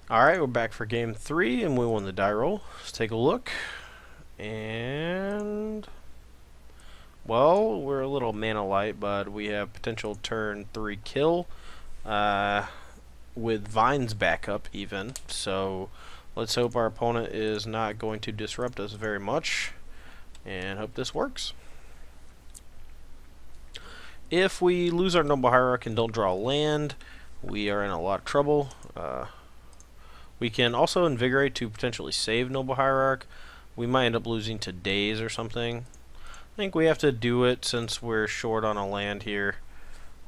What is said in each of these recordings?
Alright, we're back for game 3, and we won the die roll. Let's take a look. And... well, we're a little mana light, but we have potential turn 3 kill. With Vines backup, even. So, let's hope our opponent is not going to disrupt us very much. And hope this works. If we lose our Noble Hierarch and don't draw land, we are in a lot of trouble. We can also invigorate to potentially save Noble Hierarch. We might end up losing to days or something. I think we have to do it since we're short on a land here.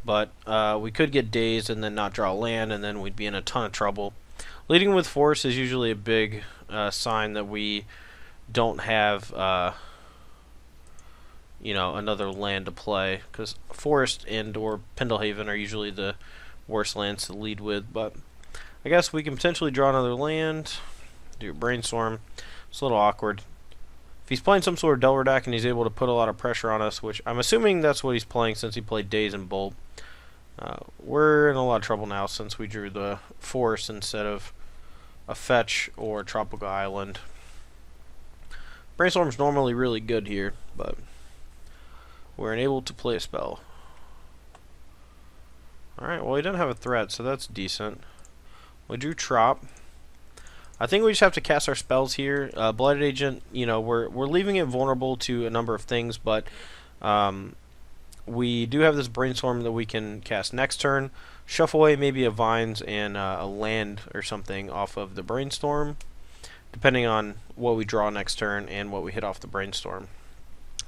But we could get dazed and then not draw land, and then we'd be in a ton of trouble. Leading with force is usually a big sign that we don't have another land to play, because forest and or Pendlehaven are usually the worst lands to lead with. But I guess we can potentially draw another land, do a brainstorm. It's a little awkward. If he's playing some sort of Delver deck and he's able to put a lot of pressure on us, which I'm assuming that's what he's playing since he played Daze and Bolt, we're in a lot of trouble now since we drew the forest instead of a fetch or a tropical island. Brainstorm's normally really good here, but we're unable to play a spell. Alright, well he doesn't have a threat, so that's decent. We drew Trop. I think we just have to cast our spells here. Blighted Agent, we're leaving it vulnerable to a number of things, but we do have this Brainstorm that we can cast next turn. Shuffle away maybe a Vines and a land or something off of the Brainstorm, depending on what we draw next turn and what we hit off the Brainstorm.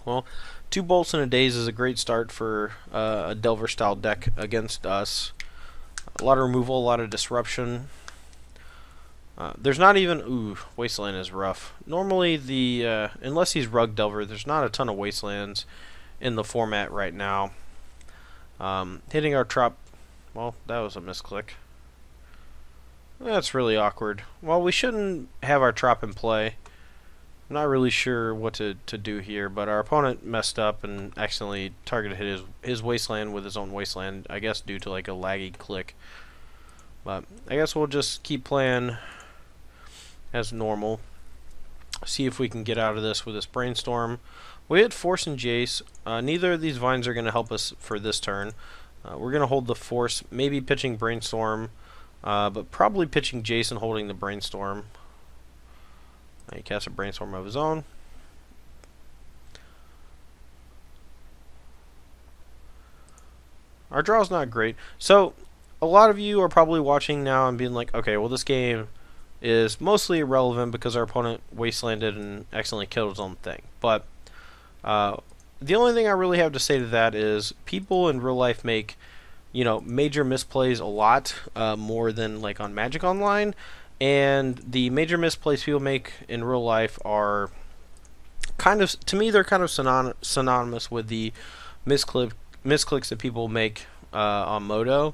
Well, 2 bolts and a daze is a great start for a Delver style deck against us. A lot of removal, a lot of disruption. There's not even... ooh, Wasteland is rough. Normally, unless he's Rug Delver, there's not a ton of Wastelands in the format right now. Hitting our Trop... well, that was a misclick. That's really awkward. Well, we shouldn't have our Trop in play. I'm not really sure what to do here, but our opponent messed up and accidentally targeted his Wasteland with his own Wasteland, I guess due to like a laggy click. But I guess we'll just keep playing as normal. See if we can get out of this with this Brainstorm. We hit Force and Jace. Neither of these Vines are going to help us for this turn. We're going to hold the Force, maybe pitching Brainstorm, but probably pitching Jace and holding the Brainstorm. He casts a Brainstorm of his own. Our draw's not great. So, a lot of you are probably watching now and being like, okay, well this game is mostly irrelevant because our opponent wastelanded and accidentally killed his own thing. But the only thing I really have to say to that is people in real life make, major misplays a lot more than like on Magic Online. And the major misplays people make in real life are kind of, to me, they're kind of synonymous with the misclicks that people make on Moto.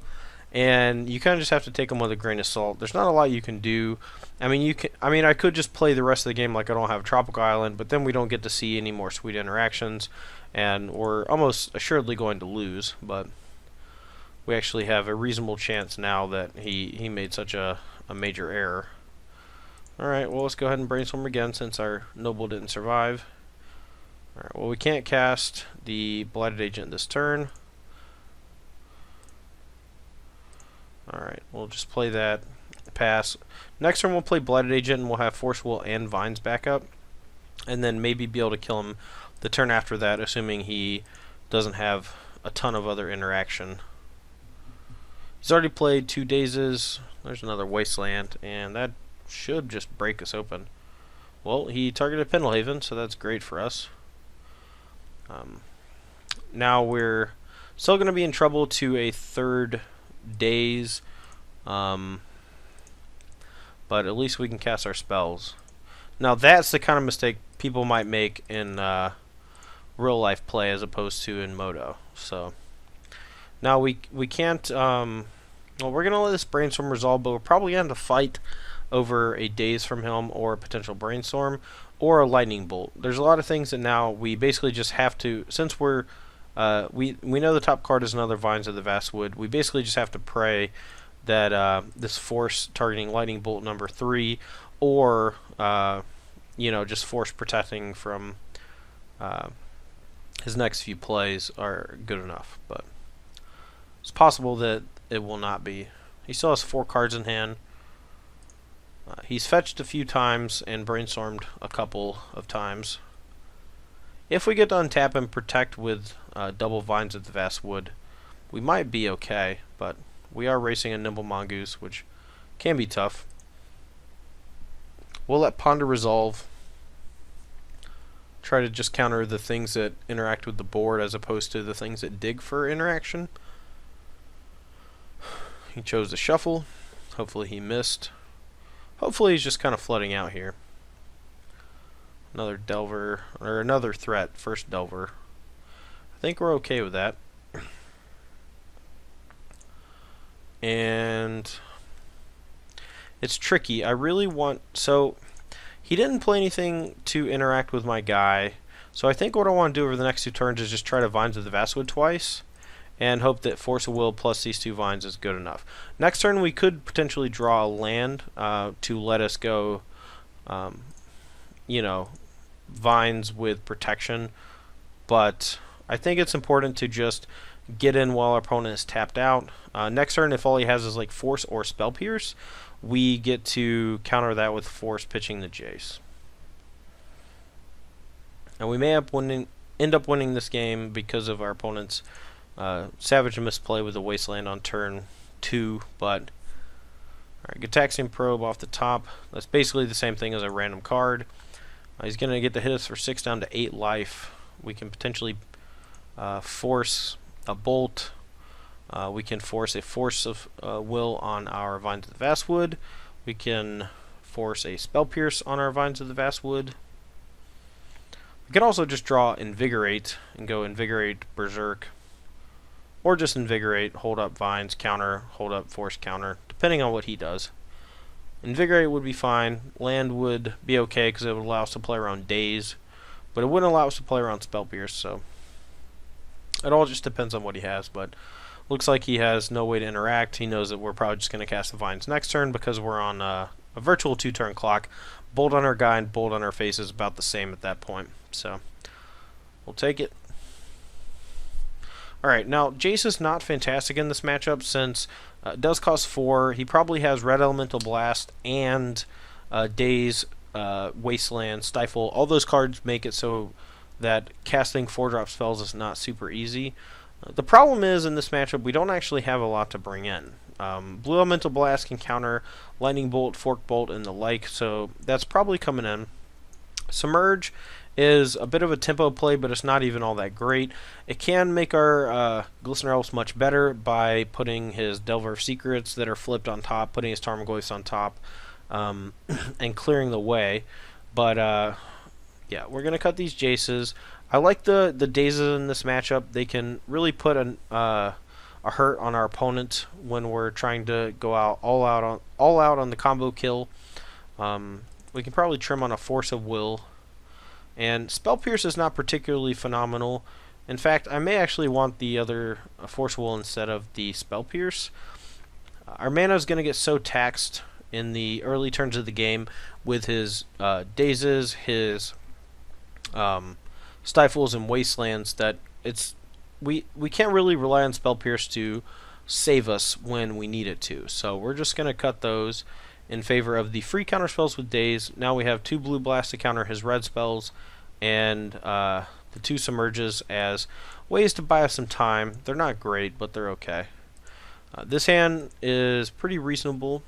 And you kind of just have to take them with a grain of salt. There's not a lot you can do. I mean, I could just play the rest of the game like I don't have a Tropical Island, but then we don't get to see any more sweet interactions, and we're almost assuredly going to lose. But we actually have a reasonable chance now that he made such a major error. Alright, well let's go ahead and Brainstorm again since our Noble didn't survive. Alright, well we can't cast the Blighted Agent this turn. Alright, we'll just play that. Pass. Next turn we'll play Blighted Agent and we'll have Force Will and Vines back up. And then maybe be able to kill him the turn after that, assuming he doesn't have a ton of other interaction. He's already played 2 Dazes. There's another Wasteland, and that should just break us open. Well, he targeted Pendlehaven, so that's great for us. Now we're still going to be in trouble to a 3rd Daze, but at least we can cast our spells. Now that's the kind of mistake people might make in real life play as opposed to in Moto. So now we can't... well, we're going to let this Brainstorm resolve, but we're probably going to fight over a Daze from him or a potential Brainstorm or a Lightning Bolt. There's a lot of things that now we basically just have to, since we know the top card is another Vines of the Vast Wood, we basically just have to pray that this force targeting lightning bolt number 3, or just force protecting from his next few plays are good enough. But it's possible that it will not be. He still has 4 cards in hand. He's fetched a few times and brainstormed a couple of times. If we get to untap and protect with double Vines of the Vast Wood, we might be okay, but we are racing a Nimble Mongoose, which can be tough. We'll let Ponder resolve. Try to just counter the things that interact with the board as opposed to the things that dig for interaction. He chose to shuffle. Hopefully he missed. Hopefully he's just kind of flooding out here. Another Delver, or another threat, first Delver. I think we're okay with that. And it's tricky. I really want... So, he didn't play anything to interact with my guy. So I think what I want to do over the next 2 turns is just try to Vines of the Vastwood twice, and hope that Force of Will plus these 2 Vines is good enough. Next turn we could potentially draw a land to let us go, Vines with protection. But I think it's important to just get in while our opponent is tapped out. Next turn, if all he has is like Force or Spell Pierce, we get to counter that with Force pitching the Jace. And we may end up winning this game because of our opponent's savage misplay with the Wasteland on turn 2. But alright, Gitaxian Probe off the top. That's basically the same thing as a random card. He's going to get to hit us for 6 down to 8 life. We can potentially force a Bolt. We can force a Force of Will on our Vines of the Vastwood. We can force a Spell Pierce on our Vines of the Vastwood. We can also just draw Invigorate and go Invigorate Berserk. Or just Invigorate, hold up Vines, counter, hold up Force, counter, depending on what he does. Invigorate would be fine. Land would be okay because it would allow us to play around Daze. But it wouldn't allow us to play around Spell Pierce, so it all just depends on what he has. But looks like he has no way to interact. He knows that we're probably just going to cast the Vines next turn because we're on a virtual 2-turn clock. Bolt on our guy and Bolt on our face is about the same at that point. So we'll take it. Alright, now Jace is not fantastic in this matchup since it does cost 4. He probably has Red Elemental Blast and Daze, Wasteland, Stifle. All those cards make it so that casting 4-drop spells is not super easy. The problem is in this matchup we don't actually have a lot to bring in. Blue Elemental Blast can counter Lightning Bolt, Fork Bolt, and the like, so that's probably coming in. Submerge is a bit of a tempo play, but it's not even all that great. It can make our Glistener Elves much better by putting his Delver of Secrets that are flipped on top, putting his Tarmogoyfs on top, and clearing the way. But yeah, we're going to cut these Jaces. I like the Dazes in this matchup. They can really put a hurt on our opponent when we're trying to go all out on the combo kill. We can probably trim on a Force of Will. And Spell Pierce is not particularly phenomenal. In fact, I may actually want the other Force of Will instead of the Spell Pierce. Our mana is going to get so taxed in the early turns of the game with his Dazes, his Stifles, and Wastelands that we can't really rely on Spell Pierce to save us when we need it to. So we're just going to cut those in favor of the free counter spells with Daze. Now we have 2 Blue Blasts to counter his red spells, and the 2 Submerges as ways to buy us some time. They're not great, but they're okay. This hand is pretty reasonable.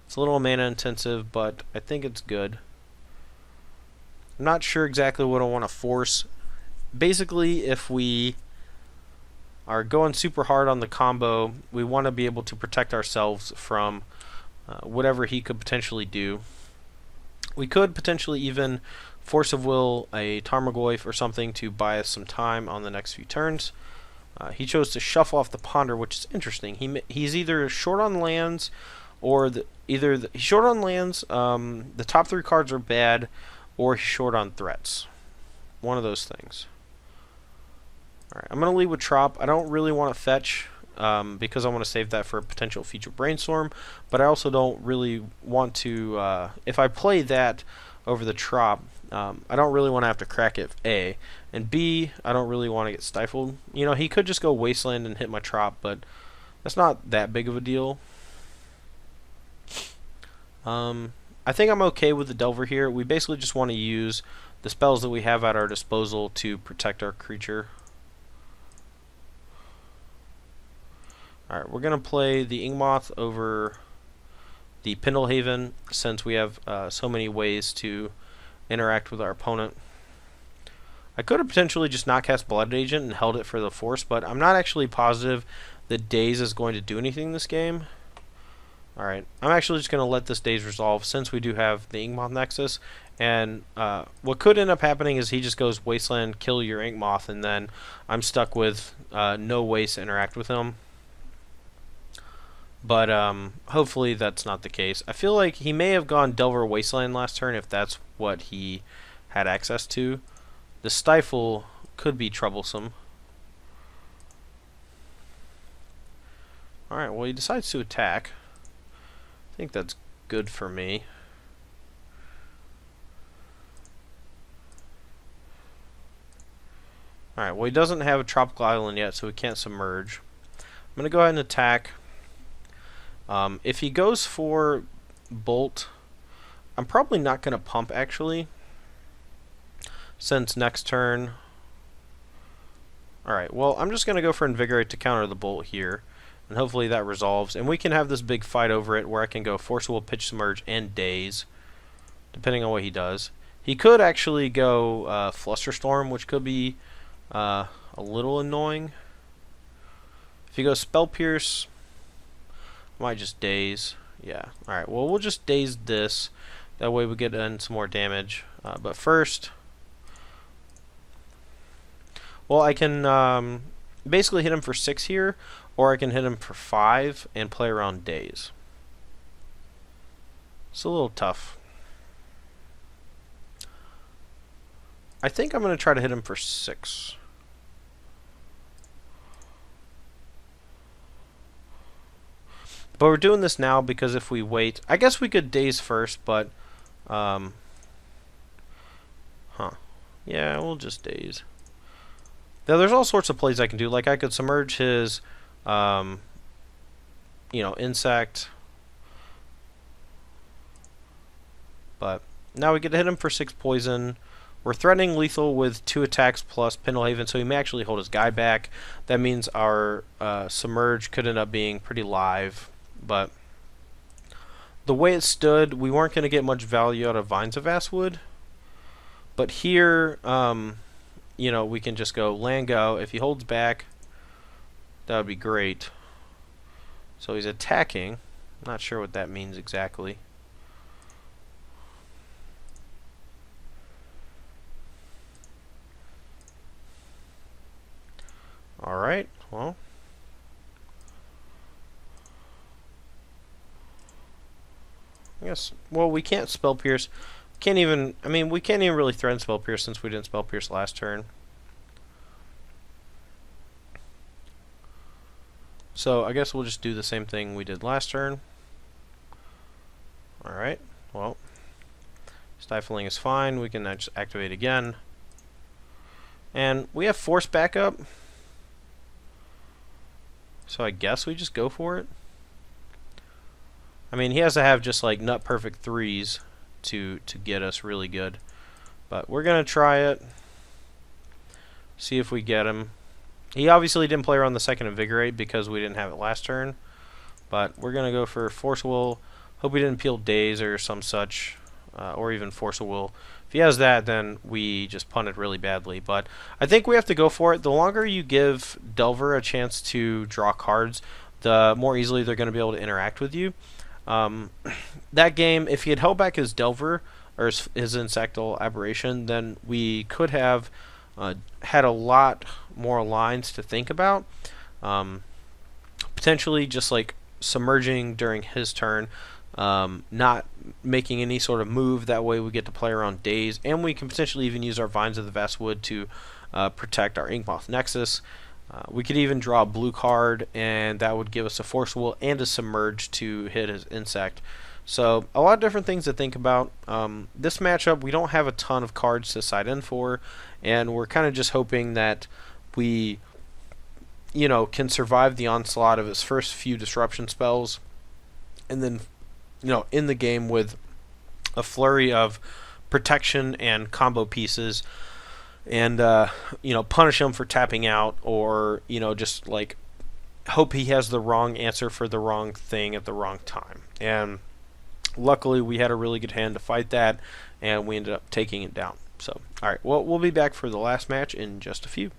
It's a little mana intensive, but I think it's good. I'm not sure exactly what I want to force. Basically, if we are going super hard on the combo, we want to be able to protect ourselves from whatever he could potentially do. We could potentially even Force of Will a Tarmogoyf or something to buy us some time on the next few turns. He chose to shuffle off the Ponder, which is interesting. He's either short on lands, or he's short on lands. The top 3 cards are bad, or he's short on threats. One of those things. Alright, I'm going to lead with Trop. I don't really want to fetch because I want to save that for a potential future brainstorm, but I also don't really want to, if I play that over the Trop, I don't really want to have to crack it, A, and B, I don't really want to get stifled. You know, he could just go Wasteland and hit my Trop, but that's not that big of a deal. I think I'm okay with the Delver here. We basically just want to use the spells that we have at our disposal to protect our creature. Alright, we're going to play the Ingmoth over the Pendlehaven since we have so many ways to interact with our opponent. I could have potentially just not cast Blood Agent and held it for the Force, but I'm not actually positive that Daze is going to do anything this game. Alright, I'm actually just going to let this Daze resolve since we do have the Inkmoth Nexus. And what could end up happening is he just goes Wasteland, kill your Inkmoth, and then I'm stuck with no ways to interact with him. But hopefully that's not the case. I feel like he may have gone Delver Wasteland last turn if that's what he had access to. The Stifle could be troublesome. Alright, well he decides to attack. I think that's good for me. Alright, well he doesn't have a Tropical Island yet, so he can't submerge. I'm going to go ahead and attack. If he goes for Bolt, I'm probably not going to pump actually, since next turn. Alright, well I'm just going to go for Invigorate to counter the Bolt here, and hopefully that resolves, and we can have this big fight over it where I can go Force Will, Pitch Submerge, and Daze, depending on what he does. He could actually go Flusterstorm, which could be a little annoying. If he goes Spell Pierce, I might just Daze. Yeah. Alright, well we'll just Daze this. That way we get in some more damage. But first, well I can basically hit him for 6 here, or I can hit him for 5 and play around Daze. It's a little tough. I think I'm going to try to hit him for 6. But we're doing this now because if we wait, I guess we could Daze first, but yeah, we'll just Daze. Now there's all sorts of plays I can do. Like I could submerge his insect. But now we get to hit him for 6 poison. We're threatening lethal with 2 attacks plus Pendlehaven, so he may actually hold his guy back. That means our submerge could end up being pretty live. But the way it stood, we weren't going to get much value out of Vines of Vastwood. But here, we can just go land go. If he holds back, that would be great. So he's attacking. Not sure what that means exactly. Alright, well. I guess, well, we can't Spell Pierce. We can't even really threaten Spell Pierce since we didn't Spell Pierce last turn. So I guess we'll just do the same thing we did last turn. Alright, well. Stifling is fine. We can just activate again. And we have Force backup. So I guess we just go for it. I mean, he has to have just like nut perfect 3s to get us really good. But we're going to try it. See if we get him. He obviously didn't play around the second Invigorate because we didn't have it last turn. But we're going to go for Force Will. Hope he didn't peel Daze or some such. Or even Force Will. If he has that, then we just punted really badly. But I think we have to go for it. The longer you give Delver a chance to draw cards, the more easily they're going to be able to interact with you. That game, if he had held back his Delver or his Insectal Aberration, then we could have had a lot more lines to think about. Potentially just like submerging during his turn, not making any sort of move. That way we get to play around Daze, and we can potentially even use our Vines of the Vastwood to protect our Inkmoth Nexus. We could even draw a blue card, and that would give us a Force Will and a Submerge to hit his Insect. So a lot of different things to think about. This matchup, we don't have a ton of cards to side in for, and we're kind of just hoping that we, can survive the onslaught of his first few disruption spells, and then, in the game with a flurry of protection and combo pieces, and punish him for tapping out, or just like hope he has the wrong answer for the wrong thing at the wrong time. And luckily we had a really good hand to fight that, and we ended up taking it down. So, alright, well, we'll be back for the last match in just a few.